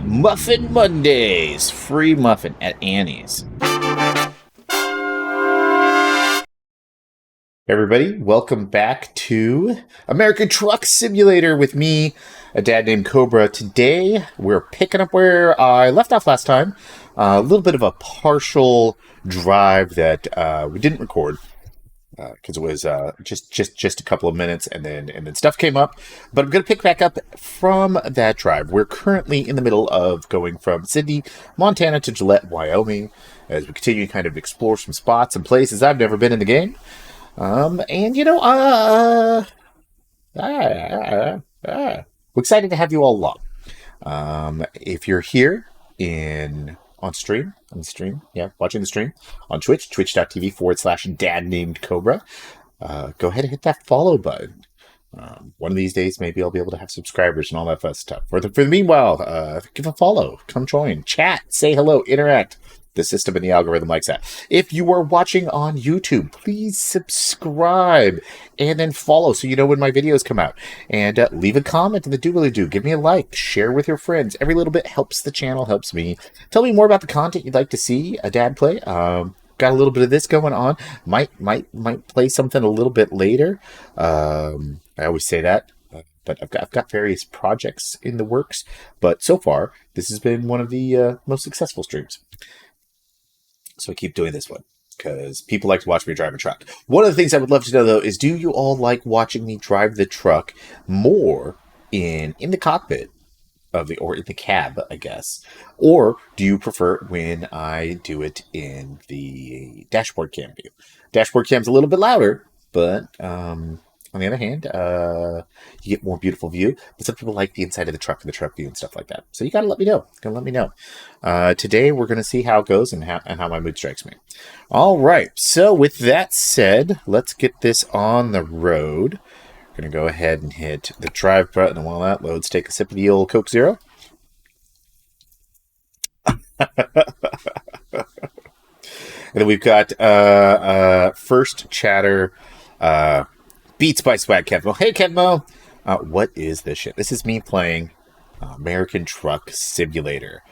Muffin Mondays. Free muffin at Annie's. Everybody, welcome back to American Truck Simulator with me, a Dad Named Cobra. Today, we're picking up where I left off last time. A little bit of a partial drive that we didn't record because it was just a couple of minutes, and then stuff came up. But I'm going to pick back up from that drive. We're currently in the middle of going from Sidney, Montana to Gillette, Wyoming, as we continue to kind of explore some spots and places I've never been in the game. And you know, we're excited to have you all along. If you're here watching the stream on Twitch, twitch.tv/Dad Named Cobra, go ahead and hit that follow button. One of these days, maybe I'll be able to have subscribers and all that fun stuff. For the meanwhile, give a follow, come join, chat, say hello, interact. The system and the algorithm likes that. If you are watching on YouTube, please subscribe and then follow so you know when my videos come out. And leave a comment in the doobly-doo. Give me a like. Share with your friends. Every little bit helps the channel, helps me. Tell me more about the content you'd like to see a dad play. Got a little bit of this going on. Might play something a little bit later. I always say that. But I've got various projects in the works. But so far, this has been one of the most successful streams. So I keep doing this one because people like to watch me drive a truck. One of the things I would love to know, though, is do you all like watching me drive the truck more in the cockpit or in the cab, I guess? Or do you prefer when I do it in the dashboard cam view? Dashboard cam's a little bit louder, but on the other hand, you get more beautiful view. But some people like the inside of the truck and the truck view and stuff like that. So you got to let me know. Today, we're going to see how it goes and how my mood strikes me. All right. So with that said, let's get this on the road. We're going to go ahead and hit the drive button. And while that loads, take a sip of the old Coke Zero. And then we've got first chatter. Beats by Swag Kevmo. Hey, Kevmo! What is this shit? This is me playing American Truck Simulator,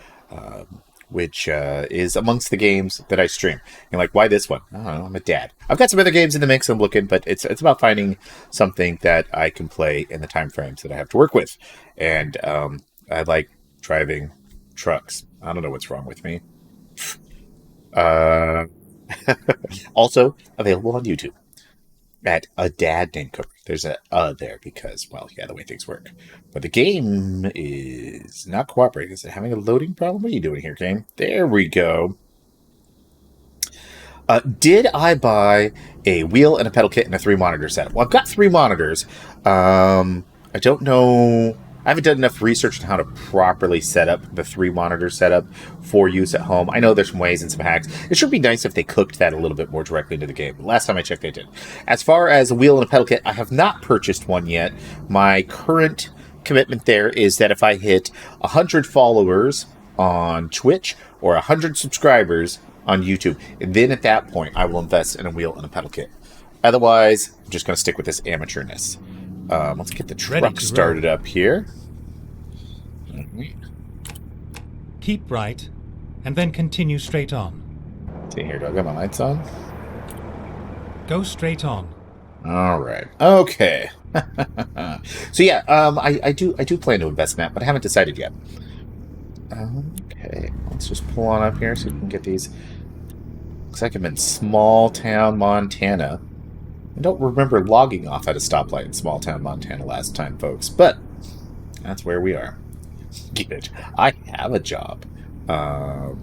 which is amongst the games that I stream. And like, why this one? I don't know. I'm a dad. I've got some other games in the mix I'm looking, but it's about finding something that I can play in the time frames that I have to work with. And I like driving trucks. I don't know what's wrong with me. Also available on YouTube. At a Dad Named Cobra. There's a there because, well, yeah, the way things work. But the game is not cooperating. Is it having a loading problem? What are you doing here, game? There we go. Did I buy a wheel and a pedal kit and a 3-monitor setup? Well, I've got 3 monitors. I don't know. I haven't done enough research on how to properly set up the 3-monitor setup for use at home. I know there's some ways and some hacks. It should be nice if they cooked that a little bit more directly into the game. But last time I checked, they did. As far as a wheel and a pedal kit, I have not purchased one yet. My current commitment there is that if I hit 100 followers on Twitch or 100 subscribers on YouTube, and then at that point, I will invest in a wheel and a pedal kit. Otherwise, I'm just going to stick with this amateurness. Let's get the truck started up here. Keep right, and then continue straight on. See here, do I got my lights on? Go straight on. All right. Okay. So yeah, I do plan to invest in that, but I haven't decided yet. Okay, let's just pull on up here so we can get these. Looks like I'm in small town Montana. I don't remember logging off at a stoplight in small town Montana last time, folks, but that's where we are. Good. I have a job, and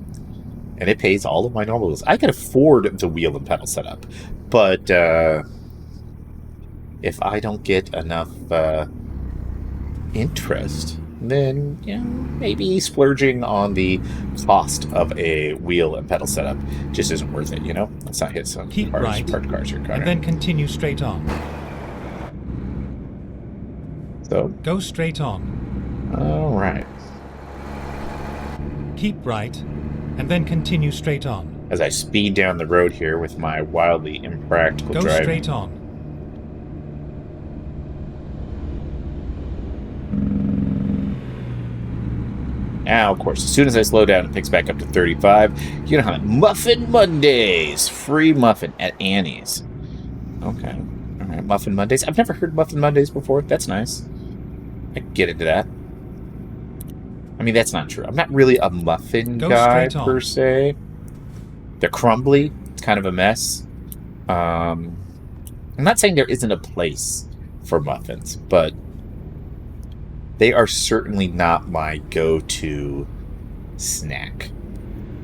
it pays all of my normal bills. I can afford the wheel and pedal setup, but if I don't get enough interest, then maybe splurging on the cost of a wheel and pedal setup just isn't worth it. Let's not hit some Keep right, cars here, and then continue straight on. So go straight on. All right. Keep right, and then continue straight on. As I speed down the road here with my wildly impractical driving. Go straight on. Now, of course, as soon as I slow down, it picks back up to 35. You know how Muffin Mondays! Free muffin at Annie's. Okay. Alright, Muffin Mondays. I've never heard Muffin Mondays before. That's nice. I can get into that. I mean, that's not true. I'm not really a muffin guy, per se. They're crumbly. It's kind of a mess. I'm not saying there isn't a place for muffins, but they are certainly not my go-to snack.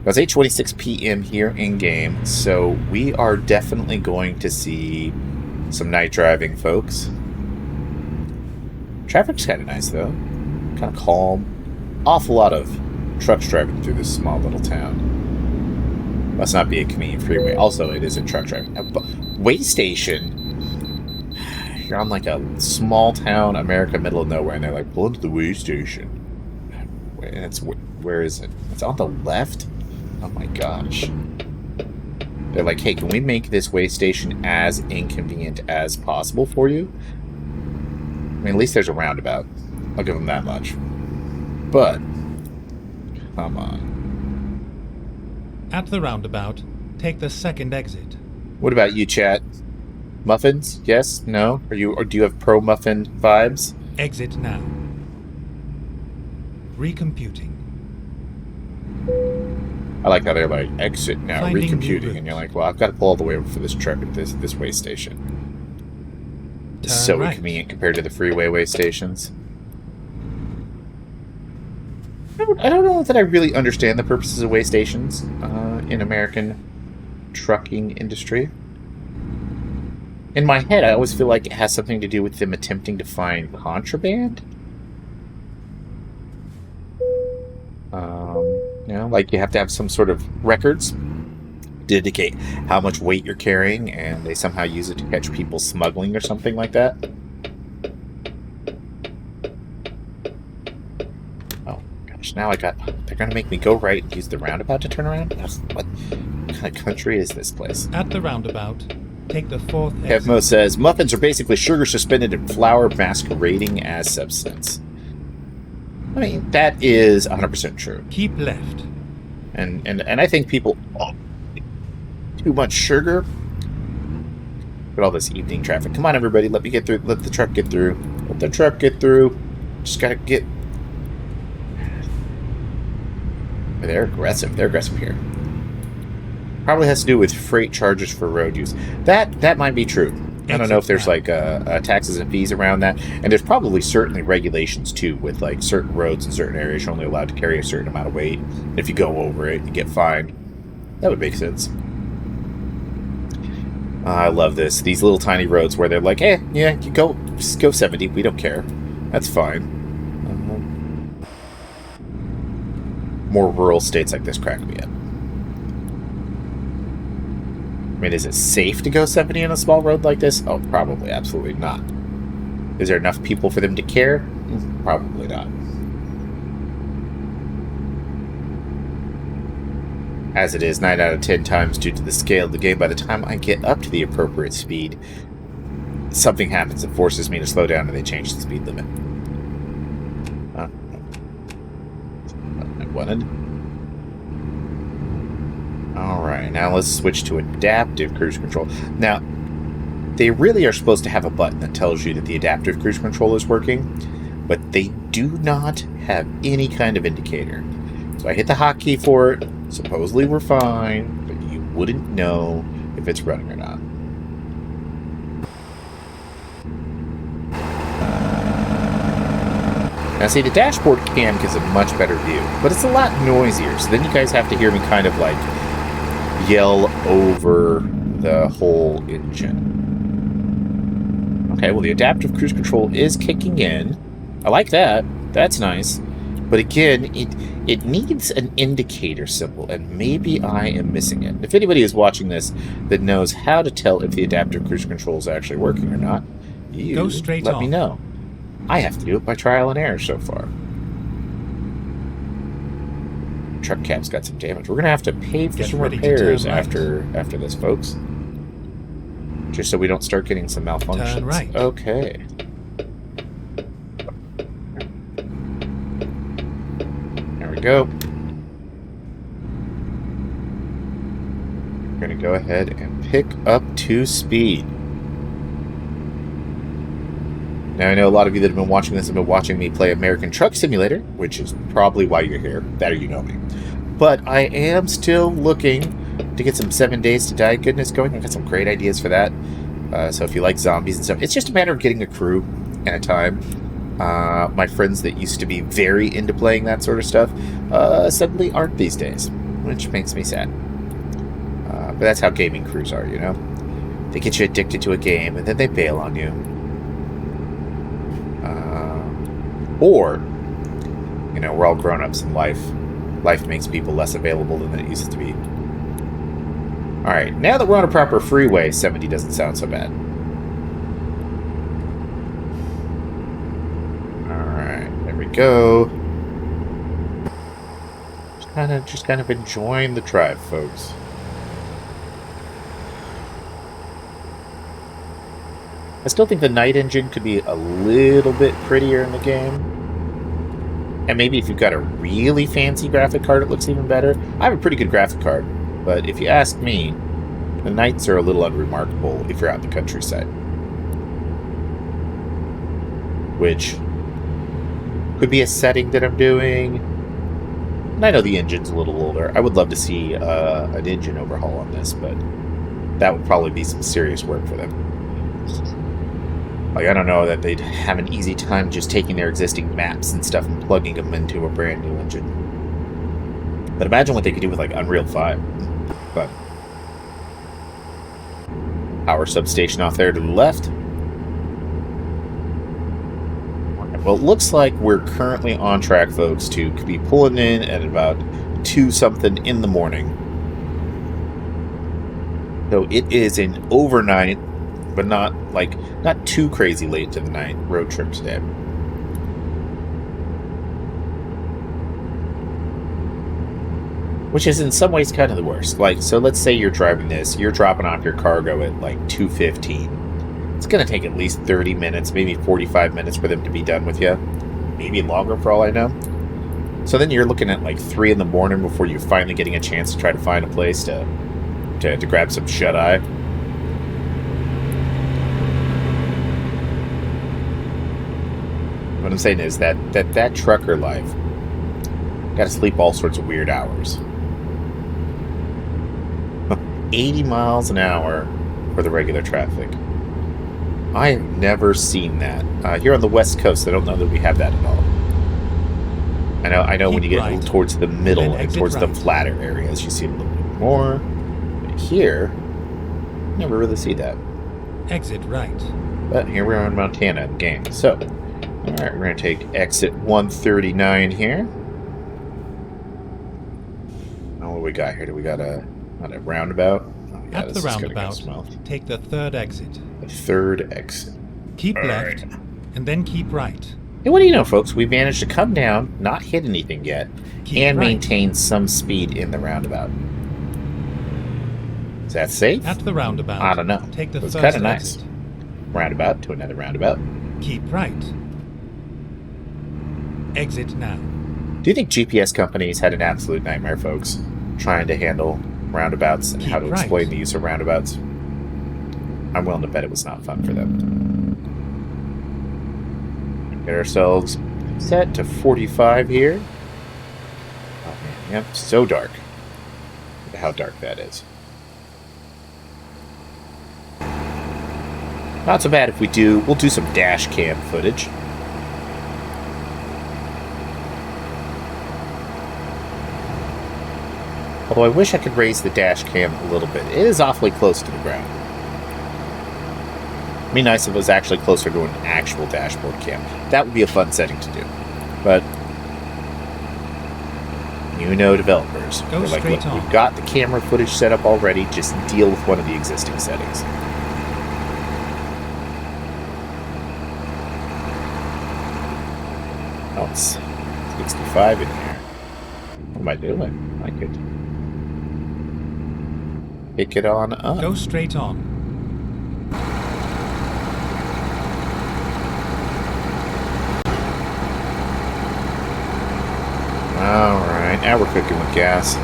It's 8:26 p.m. here in-game, so we are definitely going to see some night driving, folks. Traffic's kind of nice, though. Kind of calm. Awful lot of trucks driving through this small little town. Must not be a convenient freeway. Also, it is a truck driving. Way station. You're on like a small town, America, middle of nowhere, and they're like, pull into the way station. And it's, where is it? It's on the left? Oh my gosh. They're like, hey, can we make this way station as inconvenient as possible for you? I mean, at least there's a roundabout. I'll give them that much. But, come on. At the roundabout, take the second exit. What about you, chat? Muffins? Yes? No? Or do you have pro-muffin vibes? Exit now. Recomputing. I like how they're like, exit now, Finding recomputing, and you're like, well, I've got to pull all the way over for this trip at this way station. It's so right. inconvenient compared to the freeway way stations. I don't know that I really understand the purposes of way stations in American trucking industry. In my head, I always feel like it has something to do with them attempting to find contraband. You know, like you have to have some sort of records to indicate how much weight you're carrying, and they somehow use it to catch people smuggling or something like that. Oh gosh, now they're gonna make me go right and use the roundabout to turn around? What kind of country is this place? At the roundabout, take the fourth exit. Kevmo says, muffins are basically sugar suspended in flour masquerading as substance. I mean, that is 100% true. Keep left. And I think people... too much sugar. Look at all this evening traffic. Come on, everybody. Let me get through. Let the truck get through. Let the truck get through. Just gotta get... They're aggressive. They're aggressive here. Probably has to do with freight charges for road use. That might be true. I don't know if there's like taxes and fees around that, and there's probably certainly regulations too, with like certain roads in certain areas you're only allowed to carry a certain amount of weight. And if you go over it, you get fined. That would make sense. I love this. These little tiny roads where they're like, "Eh, yeah, you just go 70. We don't care. That's fine." More rural states like this crack me up. I mean, is it safe to go 70 on a small road like this? Oh, probably. Absolutely not. Is there enough people for them to care? Probably not. As it is, 9 out of 10 times due to the scale of the game, by the time I get up to the appropriate speed, something happens that forces me to slow down and they change the speed limit. Not what I wanted. Alright, now let's switch to adaptive cruise control. Now, they really are supposed to have a button that tells you that the adaptive cruise control is working, but they do not have any kind of indicator. So I hit the hotkey for it. Supposedly we're fine, but you wouldn't know if it's running or not. Now see, the dashboard cam gives a much better view, but it's a lot noisier, so then you guys have to hear me kind of like yell over the whole engine. Okay, well the adaptive cruise control is kicking in. I like that. That's nice. But again, it needs an indicator symbol, and maybe I am missing it. If anybody is watching this that knows how to tell if the adaptive cruise control is actually working or not, you Go straight let on. me know. I have to do it by trial and error so far. Truck cab's got some damage. We're going to have to pay for Get some ready to repairs turn right. after this, folks. Just so we don't start getting some malfunctions. Turn right. Okay. There we go. We're going to go ahead and pick up to speed. Now, I know a lot of you that have been watching this have been watching me play American Truck Simulator, which is probably why you're here. That or you know me. But I am still looking to get some 7 Days to Die goodness going. I've got some great ideas for that. So if you like zombies and stuff, it's just a matter of getting a crew and a time. My friends that used to be very into playing that sort of stuff suddenly aren't these days, which makes me sad. But that's how gaming crews are, you know? They get you addicted to a game, and then they bail on you. Or, you know, we're all grown-ups in life. Life makes people less available than it used to be. Alright, now that we're on a proper freeway, 70 doesn't sound so bad. Alright, there we go. Just kind of enjoying the drive, folks. I still think the night engine could be a little bit prettier in the game. And maybe if you've got a really fancy graphic card, it looks even better. I have a pretty good graphic card, but if you ask me, the nights are a little unremarkable if you're out in the countryside. Which could be a setting that I'm doing. And I know the engine's a little older. I would love to see an engine overhaul on this, but that would probably be some serious work for them. Like, I don't know that they'd have an easy time just taking their existing maps and stuff and plugging them into a brand new engine. But imagine what they could do with, like, Unreal 5. But power substation off there to the left. Well, it looks like we're currently on track, folks, to be pulling in at about 2-something in the morning. So it is an overnight, but not too crazy late to the night road trip today. Which is in some ways kind of the worst. Like, so let's say you're driving this, you're dropping off your cargo at like 2:15. It's going to take at least 30 minutes, maybe 45 minutes for them to be done with you. Maybe longer for all I know. So then you're looking at like 3 in the morning before you're finally getting a chance to try to find a place to grab some shut-eye. What I'm saying is that trucker life, got to sleep all sorts of weird hours. 80 miles an hour for the regular traffic. I have never seen that. Here on the West Coast, I don't know that we have that at all. I know when you get towards the middle and towards the flatter areas, you see it a little bit more. But here, you never really see that. Exit right. But here we are in Montana in the game. So, alright, we're going to take exit 139 here. Oh, what do we got here? Do we got a roundabout? Oh, yeah, At the roundabout, take the third exit. The third exit. Keep left, and then keep right. Hey, what do you know, folks? We managed to come down, not hit anything yet, and right. maintain some speed in the roundabout. Is that safe? At the roundabout, I don't know. Take the it's first kind of nice. exit. Roundabout to another roundabout. Keep right. Exit now. Do you think GPS companies had an absolute nightmare, folks, trying to handle roundabouts and Keep how to right. explain the use of roundabouts? I'm willing to bet it was not fun for them. Get ourselves set to 45 here. Oh man, yep, so dark. Look at how dark that is. Not so bad if we'll do some dash cam footage. Although I wish I could raise the dash cam a little bit. It is awfully close to the ground. It'd be nice if it was actually closer to an actual dashboard cam. That would be a fun setting to do. But, you know developers. Go They're like, straight look, on. we've got the camera footage set up already. Just deal with one of the existing settings. Oh, it's 65 in here. What am I doing? I could pick it on up. Go straight on. Alright. Now we're cooking with gas.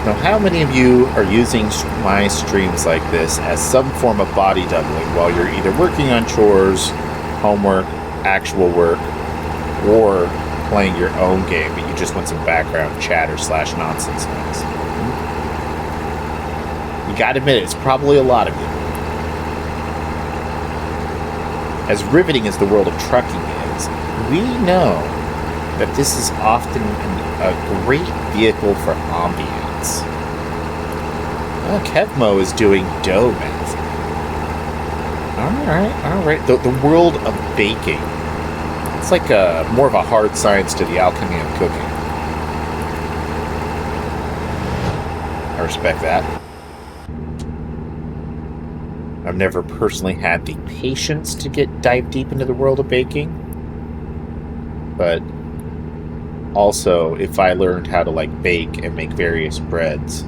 Now, how many of you are using my streams like this as some form of body doubling while you're either working on chores, homework, actual work, or playing your own game, but you just want some background chatter / nonsense noise? You gotta admit it, it's probably a lot of you. As riveting as the world of trucking is, we know that this is often a great vehicle for ambience. Oh, Kevmo is doing dough math. Alright. The world of baking. It's like more of a hard science to the alchemy of cooking. I respect that. I've never personally had the patience to dive deep into the world of baking. But also, if I learned how to bake and make various breads,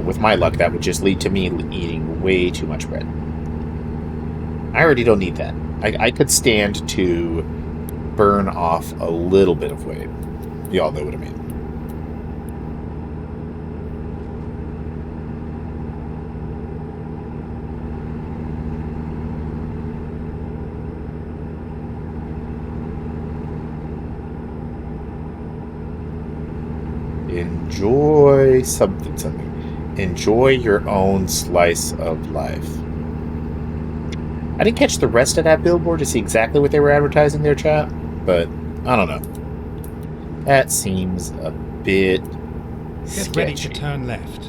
with my luck, that would just lead to me eating way too much bread. I already don't need that. I could stand to burn off a little bit of weight. Y'all know what I mean. Enjoy something. Enjoy your own slice of life. I didn't catch the rest of that billboard to see exactly what they were advertising there, chat, but I don't know. That seems a bit sketchy. Get ready to turn left.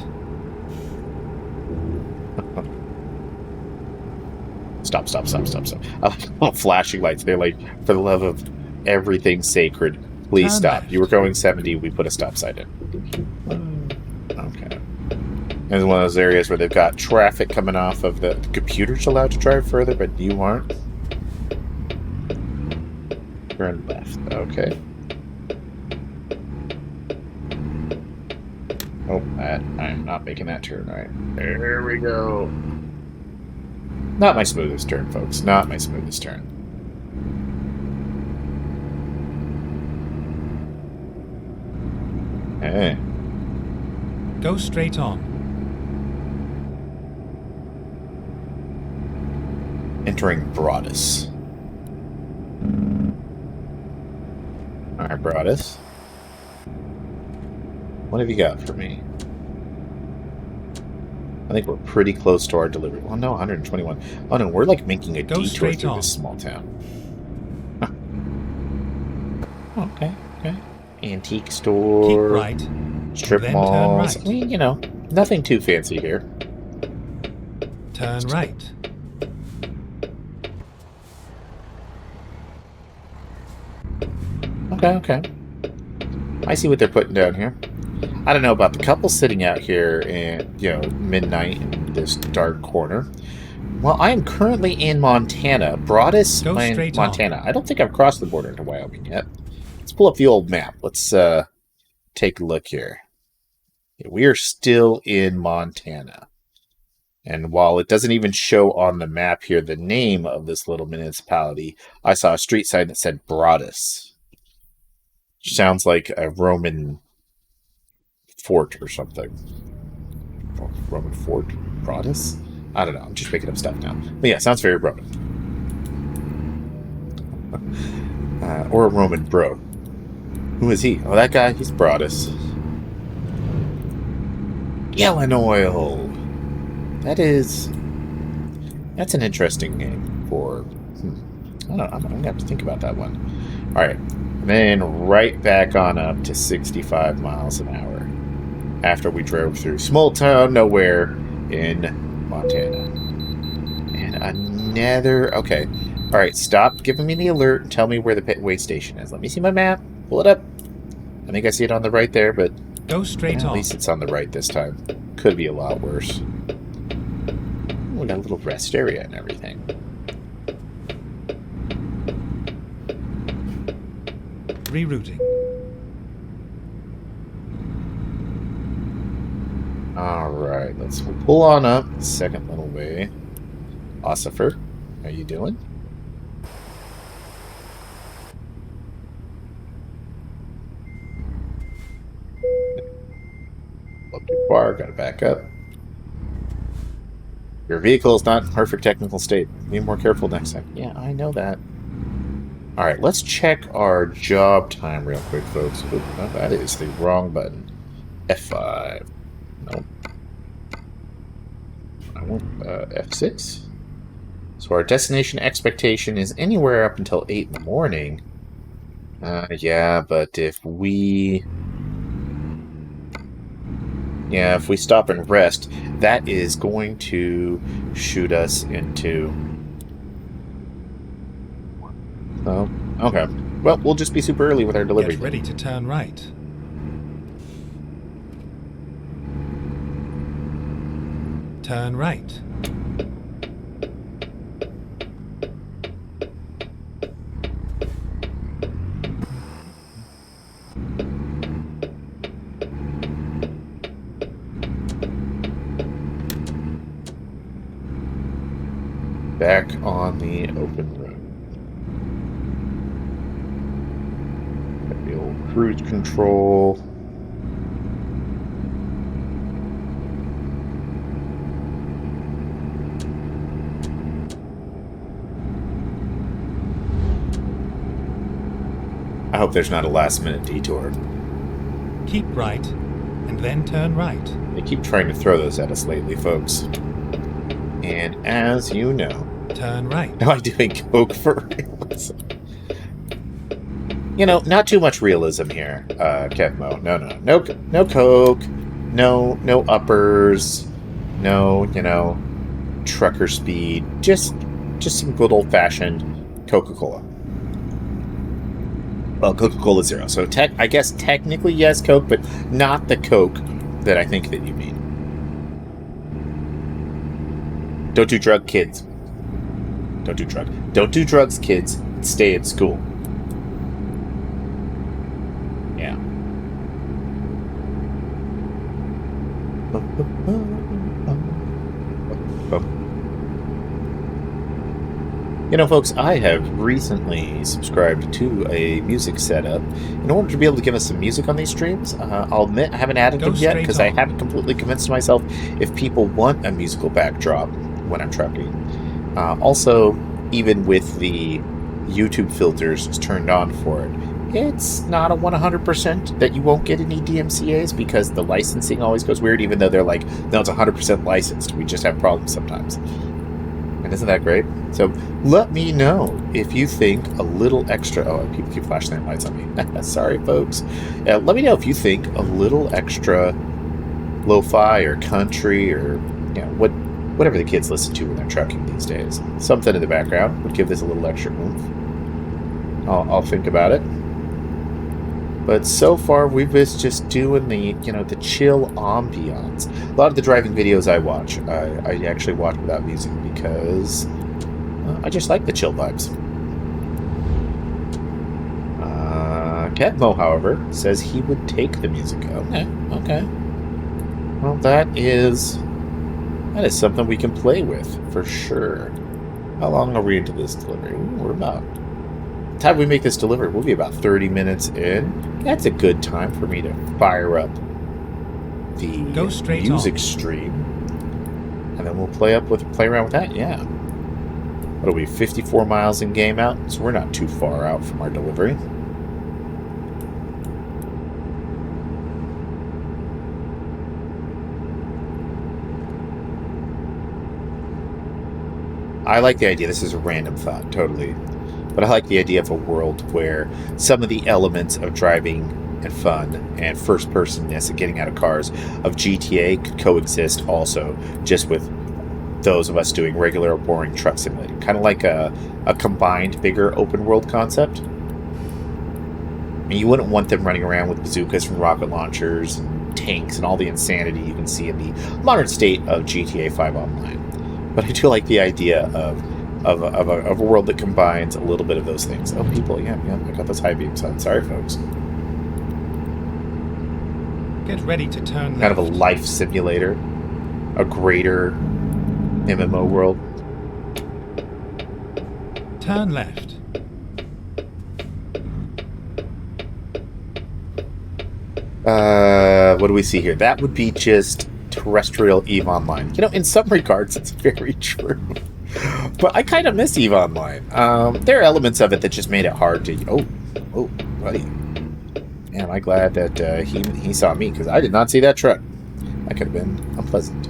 Stop. I like little flashing lights. They're like, for the love of everything sacred, please Turn stop. left. You were going 70, we put a stop sign in. Okay. It's one of those areas where they've got traffic coming off of the computer's allowed to drive further, but you aren't. Turn left. Okay. Oh, I'm not making that turn right. There we go. Not my smoothest turn, folks. Not my smoothest turn. Hey. Go straight on. Entering Broadus. Alright, Broadus. What have you got for me? I think we're pretty close to our delivery. Well, no, 121. Oh, no, we're making a detour through this small town. Huh. Okay. Antique store. Keep right. Strip then malls. turn right. I mean, nothing too fancy here. Turn right. Okay. I see what they're putting down here. I don't know about the couple sitting out here in, midnight in this dark corner. Well, I am currently in Montana. Broadus, Montana. I don't think I've crossed the border into Wyoming yet. Let's pull up the old map. Let's take a look here. We are still in Montana. And while it doesn't even show on the map here the name of this little municipality, I saw a street sign that said Broadus. Sounds like a Roman fort or something. Roman fort? Broadus? I don't know. I'm just making up stuff now. But yeah, sounds very Roman. Or a Roman bro. Who is he? Oh, that guy? He's Broadus. Yellen Oil. That's an interesting name for... I don't know. I'm going to have to think about that one. Alright. And then right back on up to 65 miles an hour. After we drove through small town nowhere in Montana. And another... Okay. Alright, stop giving me the alert and tell me where the way station is. Let me see my map. Pull it up. I think I see it on the right there, but... Go straight on. At least it's on the right this time. Could be a lot worse. We got a little rest area and everything. Rerouting. Alright, we'll pull on up the second little way. Ossifer, how you doing? Up too far, gotta back up. Your vehicle is not in perfect technical state. Be more careful next time. Yeah, I know that. Alright, let's check our job time real quick, folks. Oop, no, that is the wrong button. F5. Nope. I want F6. So our destination expectation is anywhere up until 8 in the morning. Yeah, but if we stop and rest, that is going to shoot us into... Oh, okay. Well, we'll just be super early with our delivery. Get ready to turn right. Turn right. Back on the open road. Got the old cruise control. I hope there's not a last-minute detour. Keep right, and then turn right. They keep trying to throw those at us lately, folks. And as you know... Turn right. Am I doing coke for realism? You know, not too much realism here, Kevmo. No coke. No uppers. No, trucker speed. Just some good old-fashioned Coca-Cola. Well, Coca-Cola Zero. So I guess technically yes, Coke, but not the Coke that I think that you mean. Don't do drugs, kids. Don't do drugs, kids. Stay at school. Yeah. You know, folks, I have recently subscribed to a music setup in order to be able to give us some music on these streams. I'll admit I haven't added them yet because I haven't completely convinced myself if people want a musical backdrop when I'm trucking. Also, even with the YouTube filters turned on for it, it's not a 100% that you won't get any DMCAs because the licensing always goes weird, even though they're like, no, it's 100% licensed. We just have problems sometimes. And isn't that great? So let me know if you think a little extra... Oh, people keep flashing their lights on me. Sorry, folks. Let me know if you think a little extra lo-fi or country or whatever the kids listen to when they're trucking these days. Something in the background would give this a little extra oomph. I'll think about it. But so far, we've been just doing the chill ambiance. A lot of the driving videos I watch, I actually watch without music because I just like the chill vibes. Catmo, however, says he would take the music. Okay. Well, that is something we can play with, for sure. How long are we into this delivery? We're about... The time we make this delivery, we'll be about 30 minutes in. That's a good time for me to fire up the music stream. And then we'll play around with that, yeah. What are we, 54 miles in game out? So we're not too far out from our delivery. I like the idea. This is a random thought, totally. But I like the idea of a world where some of the elements of driving and fun and first-personness and getting out of cars of GTA could coexist also just with those of us doing regular boring truck simulating. Kind of like a combined, bigger open-world concept. I mean, you wouldn't want them running around with bazookas from rocket launchers and tanks and all the insanity you can see in the modern state of GTA 5 Online. But I do like the idea of a world that combines a little bit of those things. Oh, people, yeah, I got those high beams on. Sorry, folks. Get ready to turn Kind of left. a life simulator. A greater MMO world. Turn left. What do we see here? That would be just terrestrial EVE Online. You know, in some regards, it's very true. But I kind of miss EVE Online. There are elements of it that just made it hard to... Oh, buddy. Man, am I glad that he saw me, because I did not see that truck. That could have been unpleasant.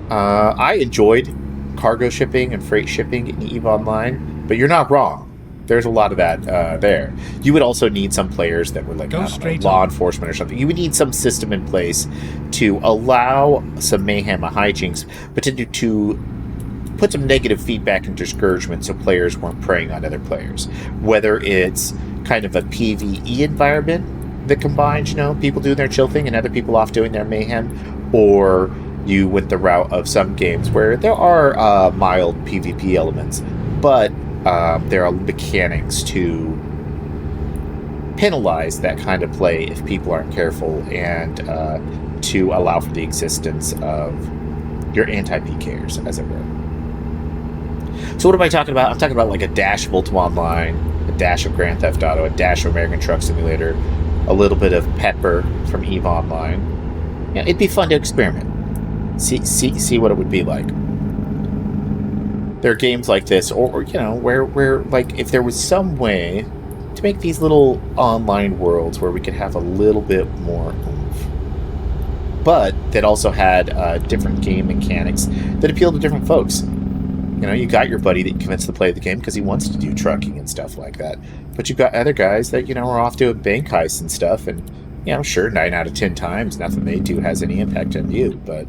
I enjoyed cargo shipping and freight shipping in EVE Online, but you're not wrong. There's a lot of that there. You would also need some players that were like law enforcement or something. You would need some system in place to allow some mayhem or hijinks, but to put some negative feedback and discouragement so players weren't preying on other players. Whether it's kind of a PvE environment that combines, you know, people doing their chill thing and other people off doing their mayhem, or you went the route of some games where there are mild PvP elements, but there are mechanics to penalize that kind of play if people aren't careful, and to allow for the existence of your anti-PKers, as it were. So what am I talking about? I'm talking about like a dash of Ultima Online, a dash of Grand Theft Auto, a dash of American Truck Simulator, a little bit of pepper from EVE Online. Yeah, it'd be fun to experiment. See what it would be like. There are games like this, or you know, where like if there was some way to make these little online worlds where we could have a little bit more oomph, but that also had different game mechanics that appeal to different folks. You know, you got your buddy that you convinced to play the game because he wants to do trucking and stuff like that, but you've got other guys that, you know, are off doing bank heists and stuff, and you know, sure, 9 out of 10 times nothing they do has any impact on you, but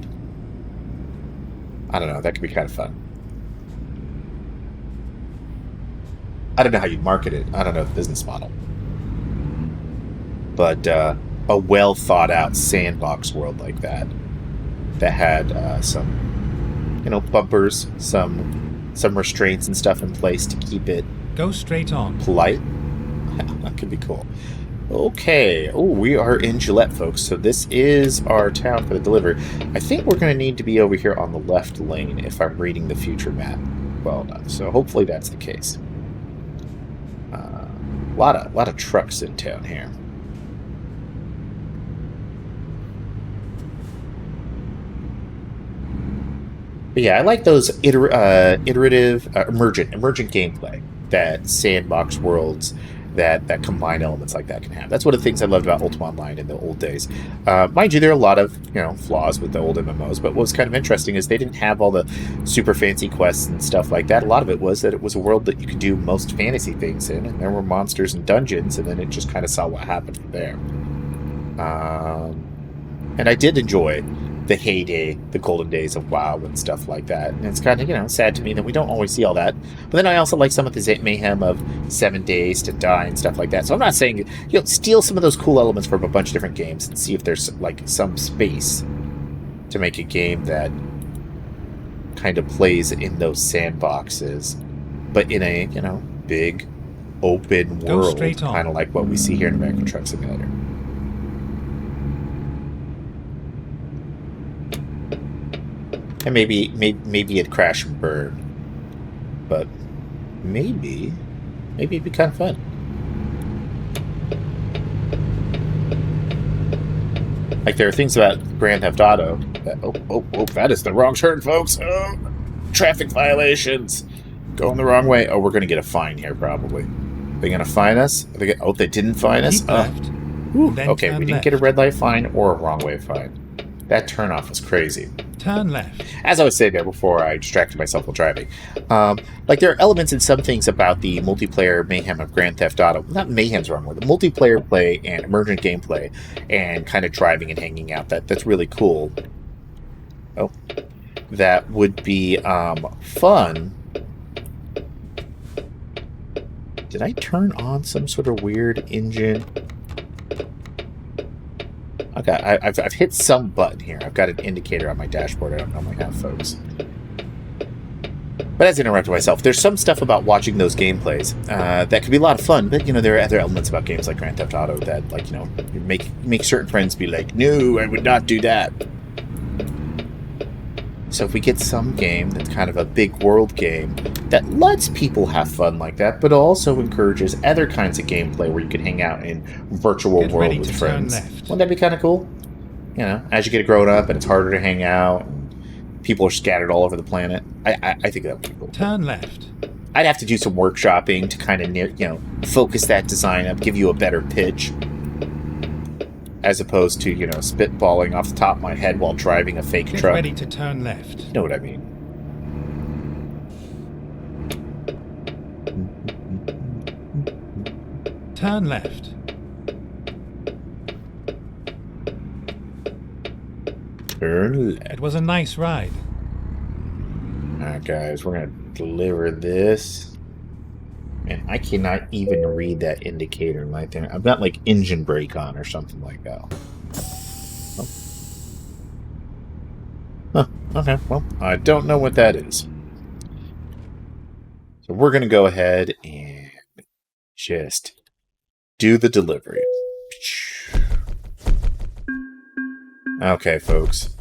I don't know, that could be kind of fun. I don't know how you market it. I don't know the business model. But a well thought out sandbox world like that had some, you know, bumpers, some restraints and stuff in place to keep it go straight on polite. That could be cool. Okay. Oh, we are in Gillette, folks. So this is our town for the delivery. I think we're going to need to be over here on the left lane if I'm reading the future map well enough. So hopefully that's the case. A lot of trucks in town here. But yeah, I like those iterative, emergent gameplay that sandbox worlds that combine elements like that can have. That's one of the things I loved about Ultima Online in the old days. Mind you, there are a lot of, you know, flaws with the old MMOs, but what was kind of interesting is they didn't have all the super fancy quests and stuff like that. A lot of it was that it was a world that you could do most fantasy things in, and there were monsters and dungeons, and then it just kind of saw what happened from there. And I did enjoy the heyday, the golden days of WoW and stuff like that. And it's kind of, you know, sad to me that we don't always see all that. But then I also like some of the mayhem of 7 days to die and stuff like that. So I'm not saying, you know, steal some of those cool elements from a bunch of different games and see if there's like some space to make a game that kind of plays in those sandboxes, but in a, you know, big open world, kind of like what we see here in American Truck Simulator. And maybe it'd crash and burn, but maybe it'd be kind of fun. Like there are things about Grand Theft Auto that that is the wrong turn, folks. Oh, traffic violations, going the wrong way. Oh, we're gonna get a fine here probably. They're gonna fine us. They didn't fine us. Okay, we didn't get a red light fine or a wrong way fine. That turnoff was crazy. Turn left. As I was saying there before I distracted myself while driving, like there are elements in some things about the multiplayer mayhem of Grand Theft Auto. Not mayhem's the wrong word. The multiplayer play and emergent gameplay and kind of driving and hanging out. That's really cool. Oh, that would be fun. Did I turn on some sort of weird engine? Okay, I've hit some button here. I've got an indicator on my dashboard I don't normally have, folks. But as I interrupted myself, there's some stuff about watching those gameplays that could be a lot of fun, but, there are other elements about games like Grand Theft Auto that, like, you make certain friends be like, no, I would not do that. So if we get some game that's kind of a big world game that lets people have fun like that, but also encourages other kinds of gameplay where you can hang out in virtual world with friends, wouldn't that be kind of cool? As you get grown up and it's harder to hang out, and people are scattered all over the planet. I think that would be cool. Turn left. I'd have to do some workshopping to kind of, focus that design up, give you a better pitch, as opposed to, spitballing off the top of my head while driving a fake Get truck. ready to turn left. You know what I mean. Turn left. Turn left. It was a nice ride. Alright, guys, we're going to deliver this. Man, I cannot even read that indicator right there. I've got, like, engine brake on or something like that. Oh. Huh, okay, well, I don't know what that is. So we're going to go ahead and just do the delivery. Okay, folks.